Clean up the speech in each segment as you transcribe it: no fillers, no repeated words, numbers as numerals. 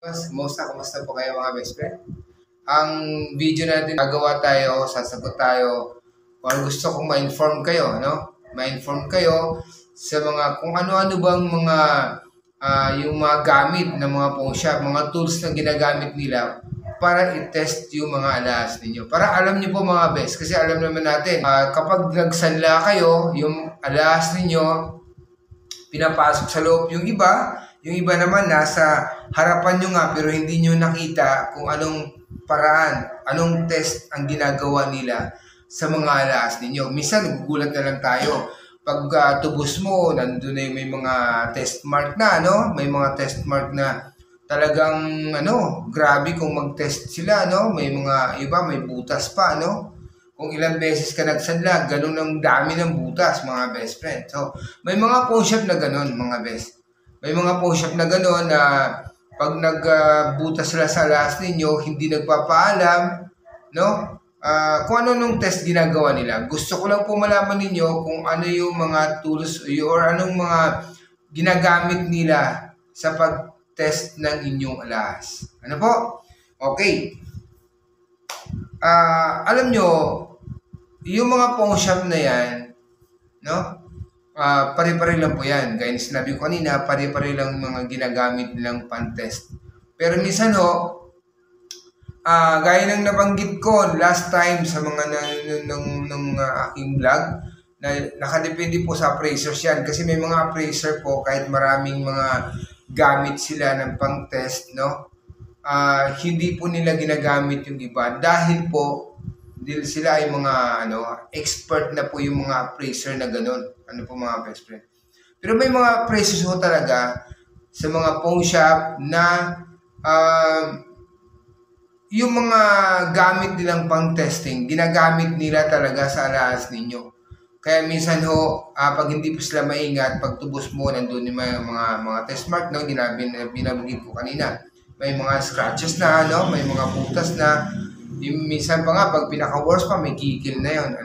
Kumusta po kayo mga best friend? Ang video natin gagawa tayo, sasagot tayo, or gusto kong ma-inform kayo, no? Ma-inform kayo sa mga kung ano-ano bang mga yung mga gamit ng mga phone shop, mga tools na ginagamit nila para i-test yung mga alahas ninyo. Para alam niyo po mga best, kasi alam naman natin, kapag nagsanla kayo, yung alahas ninyo, pinapasok sa loob yung iba naman nasa harapan nyo nga pero hindi nyo nakita kung anong paraan, anong test ang ginagawa nila sa mga alahas ninyo. Minsan nagugulat na lang tayo. Pag tubos mo, nandun na yung may mga test mark na, no? May mga test mark na talagang, grabe kung mag-test sila, no? May mga iba, may butas pa, no? Kung ilang beses ka nagsanla, ganun ang dami ng butas, mga best friend. So, may mga phone shop na ganun, mga best. May mga phone shop na ganun na pag nagbutas sila sa alahas ninyo, hindi nagpapaalam, no? Kung ano nung test ginagawa nila. Gusto ko lang po malaman ninyo kung ano yung mga tools or anong mga ginagamit nila sa pag-test ng inyong alahas. Ano po? Okay. Alam nyo, yung mga phone shop na yan, no? Pare-pare lang po yan. Gaya na sinabi ko kanina, pare-pare lang mga ginagamit nilang pan-test. Pero minsan gaya ng nabanggit ko last time sa mga aking vlog, na nakadepende po sa appraisers yan. Kasi may mga appraiser po, kahit maraming mga gamit sila ng pang-test, no? Hindi po nila ginagamit yung iba dahil po sila ay mga expert na po yung mga appraiser na ganun. Ano po mga best friend. Pero may mga appraisers po talaga sa mga phone shop na yung mga gamit nilang pang testing, ginagamit nila talaga sa alahas ninyo. Kaya minsan pag hindi po sila maingat, pag tubos mo, nandun yung mga test mark, no? Binabagin ko kanina. May mga scratches na, may mga butas na. Minsan pa nga, pag pinaka-worst pa, may kikil na yun,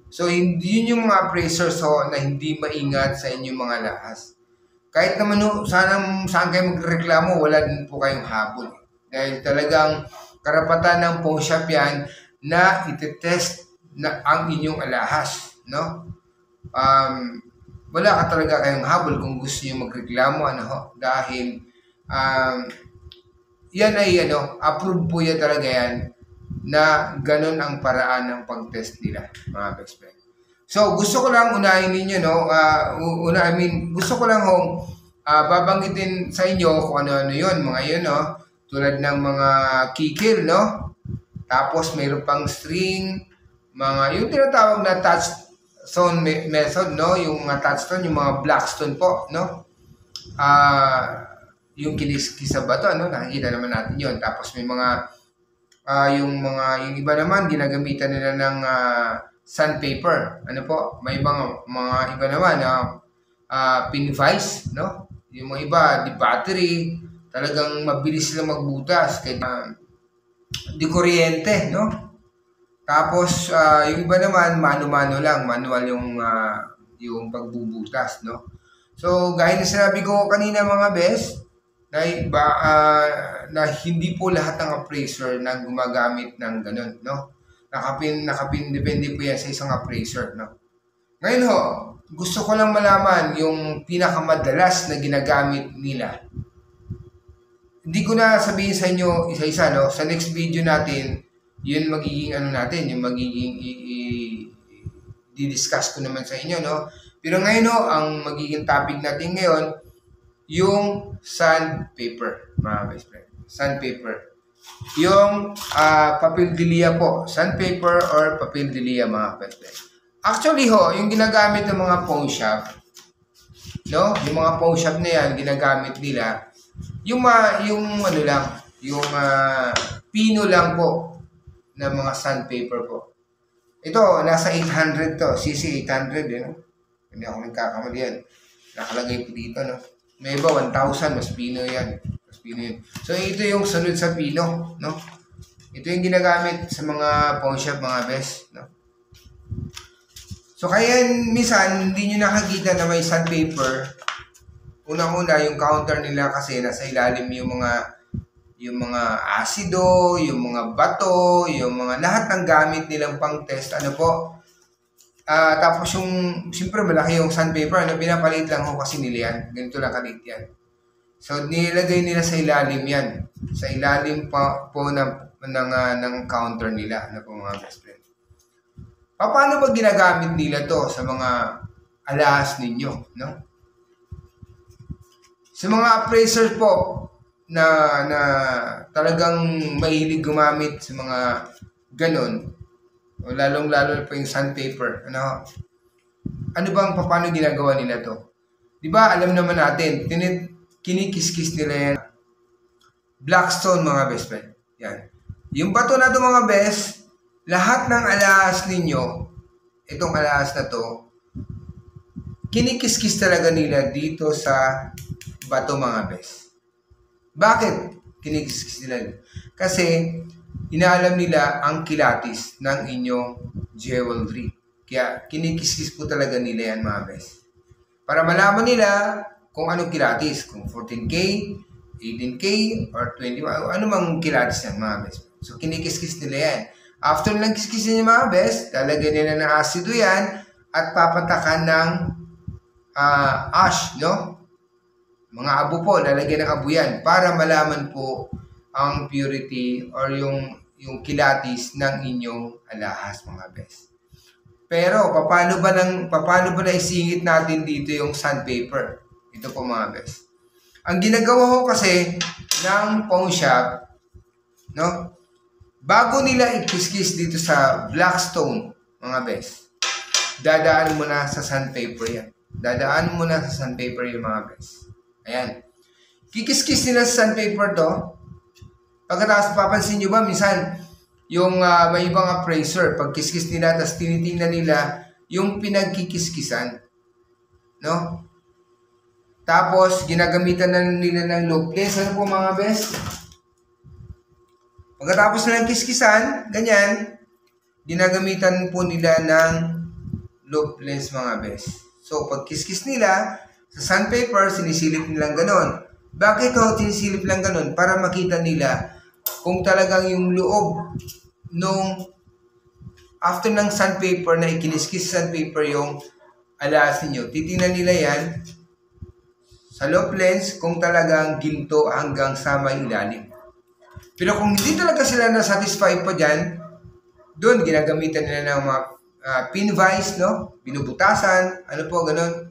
So, hindi yung mga appraisers na hindi maingat sa inyong mga alahas. Kahit naman saan kayo magreklamo, wala din po kayong habol. Dahil talagang karapatan ng phone shop yan na itetest na ang inyong alahas, no? Wala ka talaga kayong habol kung gusto niyo magreklamo, dahil yan ay approve po yan talaga yan na ganun ang paraan ng pag-test nila, mga best friend. So, gusto ko lang unahin ninyo, gusto ko lang babanggitin sa inyo kung ano-ano yun, mga yun, tulad ng mga kikil, Tapos, mayroon pang string, yung tinatawag na touchstone method, Yung touchstone, yung mga blackstone po, Yung kinis-kis sa bato, Nakikita naman natin yun. Tapos, may mga yung iba naman ginagamitan nila ng sandpaper. May mga iba naman pin vise, Yung mga iba di battery, talagang mabilis sila magbutas kaya di kuryente, Tapos yung iba naman mano-mano lang, manual yung pagbubutas, So gaya na sinabi ko kanina mga best, na hindi po lahat ng appraiser na gumagamit ng ganun, Nakapin-depende po yan sa isang appraiser, Ngayon gusto ko lang malaman yung pinakamadalas na ginagamit nila. Hindi ko na sabihin sa inyo isa-isa, Sa next video natin, yun magiging yung magiging i-discuss ko naman sa inyo, Pero ngayon ang magiging topic natin ngayon, yung sandpaper, mga best friend. Sandpaper. Yung papel de lia po. Sandpaper or papel de lia, mga best friend. Actually yung ginagamit ng mga phone shop, yung mga phone shop na yan, ginagamit nila, yung pino lang po na mga sandpaper po. Ito, nasa 800 to. CC 800, Hindi ako nagkakamali yan. Nakalagay po dito, May iba, 1,000, mas pino yan. So, ito yung sunod sa pino, Ito yung ginagamit sa mga pawn shop, mga best, So, kaya minsan, hindi nyo nakakita na may sandpaper. Unang-una, yung counter nila kasi nasa ilalim yung mga yung mga asido, yung mga bato, yung mga lahat ng gamit nilang pang test, ano po. Tapos yung, siyempre malaki yung sandpaper, pinapalit lang ho kasi nila yan. Ganito lang kalit yan. So, nilagay nila sa ilalim yan. Sa ilalim po ng counter nila, ano po mga best friend. Paano ba ginagamit nila to sa mga alahas ninyo, no? Sa mga appraiser po, na talagang mahilig gumamit sa mga ganon, o lalong-lalo po yung sandpaper, ano bang paano ginagawa nila to? Di ba alam naman natin, kinikis-kis nila yan. Blackstone mga best friend. Yan. Yung bato na to mga best, lahat ng alahas ninyo, itong alahas na to, kinikis-kis talaga nila dito sa bato mga best. Bakit kinikis nila? Kasi inaalam nila ang kilatis ng inyong jewelry. Kaya kinikis po talaga nila yan mga best. Para malaman nila kung anong kilatis. Kung 14K, 18K, or 21, ano mang kilatis yan mga best. So kinikis nila yan. After lang kiskisin yung mga best, lalagyan nila ng asido yan at papatakan ng ash, no? Mga abo po, lalagyan ng abo yan para malaman po ang purity or yung kilatis ng inyong alahas mga best. Pero paano ba na isingit natin dito yung sandpaper? Ito po mga best. Ang ginagawa ko kasi ng pawn shop, no? Bago nila ikiskis dito sa Blackstone mga best, dadaan mo na sa sandpaper yan. Dadaan mo na sa sandpaper yung mga best. Ayan. Kikis-kis nila sa sandpaper to. Pagkatapos papansin nyo ba, minsan, yung may ibang appraiser, pag kiskis nila, tapos tinitingnan nila yung pinagkikiskisan. No? Tapos, ginagamitan na nila ng loop lens. Ano po mga best? Pagkatapos na ng kiskisan, ganyan, ginagamitan po nila ng loop lens mga best. So, pag kiskis nila, sa sandpaper, sinisilip nilang ganon. Bakit ko sinisilip lang ganon? Para makita nila kung talagang yung loob nung after ng sandpaper na ikiniskis sa sandpaper yung alahas ninyo. Titingnan nila yan sa loop lens kung talagang ginto hanggang sa may ilalim. Pero kung hindi talaga sila na-satisfy pa dyan, doon ginagamitan nila ng mga pin vise, no? Binubutasan, ano po, ganon.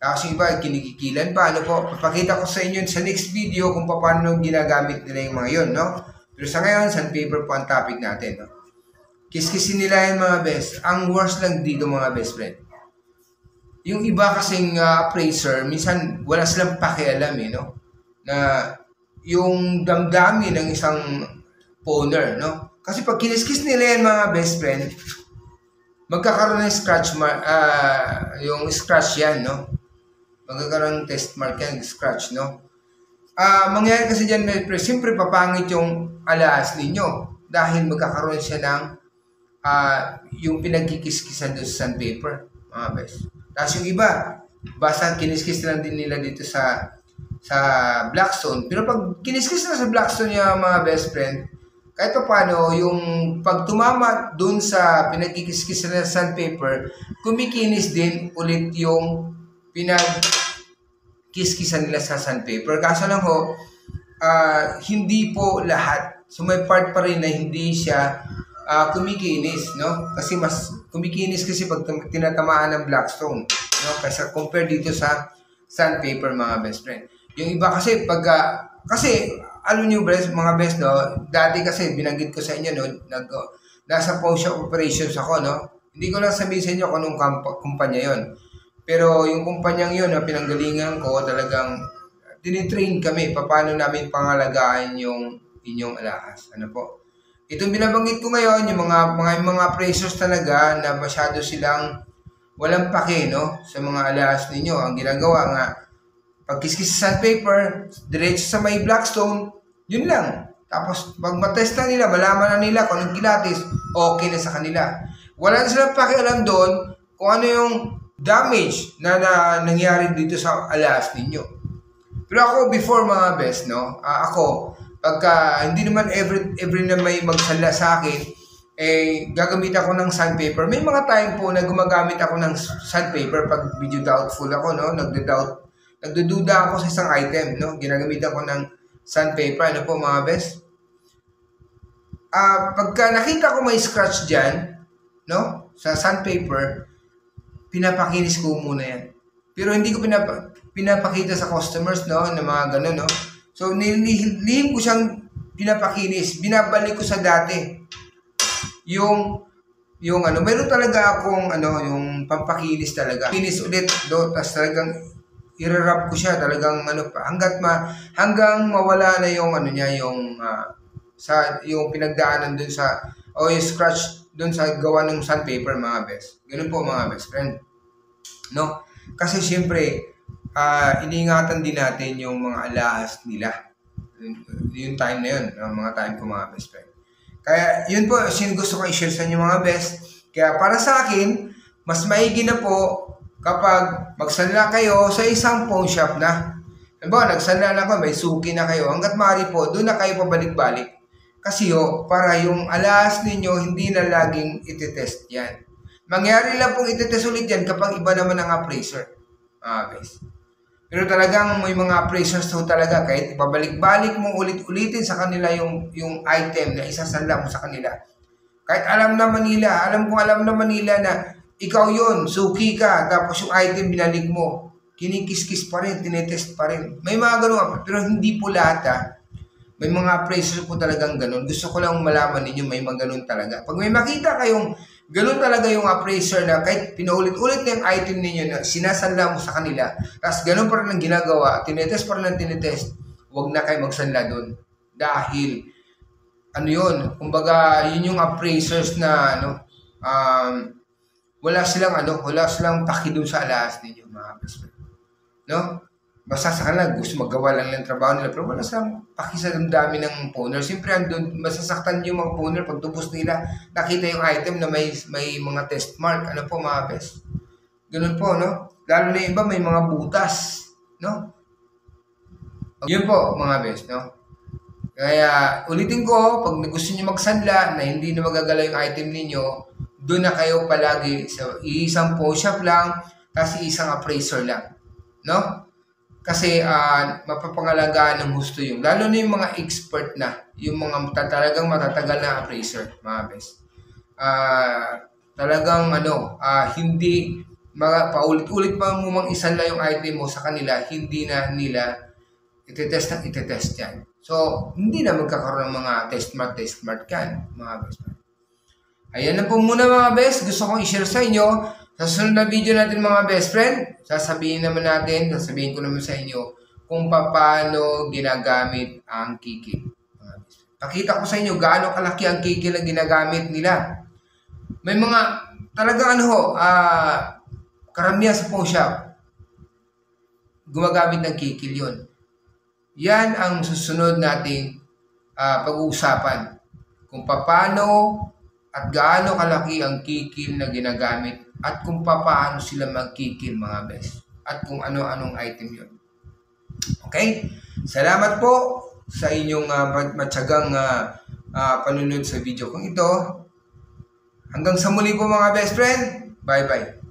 Tapos yung iba, kinikikilan pa, ano po. Papakita ko sa inyo sa next video kung paano ginagamit nila yung mga yun, no? Pero sa ngayon, sandpaper po ang topic natin, no? Kiskisin nila yung mga best. Ang worst lang dito mga best friend. Yung iba kasing appraiser, minsan wala silang pakialam, no? Na yung damdamin ng isang pawner, no? Kasi pag kiniskis nila yan mga best friend, magkakaroon ng scratch yung scratch yan, no? Magkakaroon ng test mark yan, scratch, no? Mangyayari kasi dyan, siyempre papangit yung alahas ninyo dahil magkakaroon siya ng yung pinagkikiskisan doon sa sandpaper, mga best. Tapos yung iba, basta kiniskis lang din nila dito sa Blackstone. Pero pag kiniskis na sa Blackstone yung mga best friend, kahit pa paano, yung pag tumama dun sa pinagkikiskis na sandpaper, kumikinis din ulit yung pinagkiskisan nila sa sandpaper. Kaso lang ho, hindi po lahat. So may part pa rin na hindi siya kumikinis, no? Kasi mas kumikinis kasi pag tinatamaan ng Blackstone, no? Kasi compare dito sa sandpaper mga best friend. Yung iba kasi kasi alam niyo mga best, no? Dati kasi binanggit ko sa inyo, no? Nasa pawn shop operations ako, no? Hindi ko lang sabihin sa inyo kung anong kumpanya yon. Pero yung kumpanyang yun, na pinanggalingan ko, talagang tinitrain kami paano namin pangalagaan yung inyong alahas. Ano po? Itong binabanggit ko ngayon, yung mga appraisers talaga na masyado silang walang pake, no? Sa mga alahas ninyo. Ang ginagawa nga, pagkiskis sa sandpaper, diretso sa may Blackstone, yun lang. Tapos, pag matest na nila, malaman na nila kung anong kilatis, okay na sa kanila. Wala na silang pakialam doon kung ano yung damage na nangyari dito sa alahas ninyo. Pero ako, before mga best, no? Ako, Pagka hindi naman every na may magsanla sa akin, gagamit ako ng sandpaper. May mga time po na gumagamit ako ng sandpaper pag medyo doubtful ako, no? Nagdududa ako sa isang item, no? Ginagamitan ko ng sandpaper, ano po mga best? Pagka nakita ko may scratch dyan, no? Sa sandpaper, pinapakinis ko muna yan. Pero hindi ko pinapakita sa customers, no? Na mga ganun, no? So, nilihim ko siyang pinapakinis. Binabalik ko sa dati. Yung meron talaga akong, yung pampakinis talaga. Kinis ulit, tapos talagang i-wrap ko siya talagang, hanggang mawala na yung, yung pinagdaanan dun sa, yung scratch dun sa gawa ng sandpaper, mga best. Ganun po, mga best friend. No? Kasi syempre, iniingatan din natin yung mga alahas nila. Yung time na yun, mga time ko, mga best friend. Kaya yun po, gusto ko i-share sa inyo, mga best. Kaya para sa akin, mas maigi na po kapag magsanla kayo sa isang pawn shop na. Halimbawa, nagsanla na kayo, may suki na kayo. Hanggat maaari po, doon na kayo pabalik-balik. Kasi para yung alahas ninyo, hindi na laging ititest yan. Mangyari lang pong ititest ulit yan kapag iba naman ang appraiser. Best. Pero talagang may mga appraisers to talaga, kahit ipabalik-balik mo ulit-ulitin sa kanila yung item na isasanla mo sa kanila. Kahit alam naman nila na ikaw yun, suki ka, tapos yung item binalik mo, kinikis-kis pa rin, tinetest pa rin. May mga ganun, pero hindi po lahat May mga appraisers po talagang ganun. Gusto ko lang malaman ninyo may mga ganun talaga. Pag may makita kayong ganun talaga yung appraiser na kahit pinaulit-ulit na yung item ninyo na sinasanla mo sa kanila, tapos ganun pa rin ang ginagawa, tinetest pa rin ang tinetest, huwag na kayo magsanla doon. Dahil, kumbaga, yun yung appraisers na, wala silang paki doon sa alahas ninyo, mga best friend. No? Basta sa kanila, gusto magawa lang ng trabaho nila, pero wala silang paki sa dami ng pawner. Siyempre, andun, masasaktan yung mga pawner pag tubos nila, nakita yung item na may mga test mark. Ano po, mga best? Ganun po, no? Lalo na yung iba, may mga butas, no? Yun po, mga best, no? Kaya, ulitin ko, pag gusto nyo magsanla na hindi na magagalaw yung item ninyo, doon na kayo palagi sa isang pawn shop lang, kasi isang appraiser lang, no? Kasi mapapangalagaan ng husto yung, lalo na yung mga expert na, yung mga talagang matatagal na appraiser, mga best. Talagang hindi paulit-ulit pa mo mang isanla yung item mo sa kanila, hindi na nila itetest yan. So, hindi na magkakaroon ng mga test mark yan, mga best. Ayan na po muna, mga best. Gusto kong i-share sa inyo. Sa sunod na video natin, mga best friend, sasabihin ko naman sa inyo kung paano ginagamit ang kikil. Pakita ko sa inyo gaano kalaki ang kikil na ginagamit nila. May mga talagang karamihan sa pawn shop, gumagamit ng kikil yun. Yan ang susunod nating pag-uusapan. Kung paano at gaano kalaki ang kikil na ginagamit at kung paano sila magkikil, mga best. At kung ano-anong item yun. Okay? Salamat po sa inyong matyagang panunod sa video kong ito. Hanggang sa muli po, mga best friend. Bye-bye.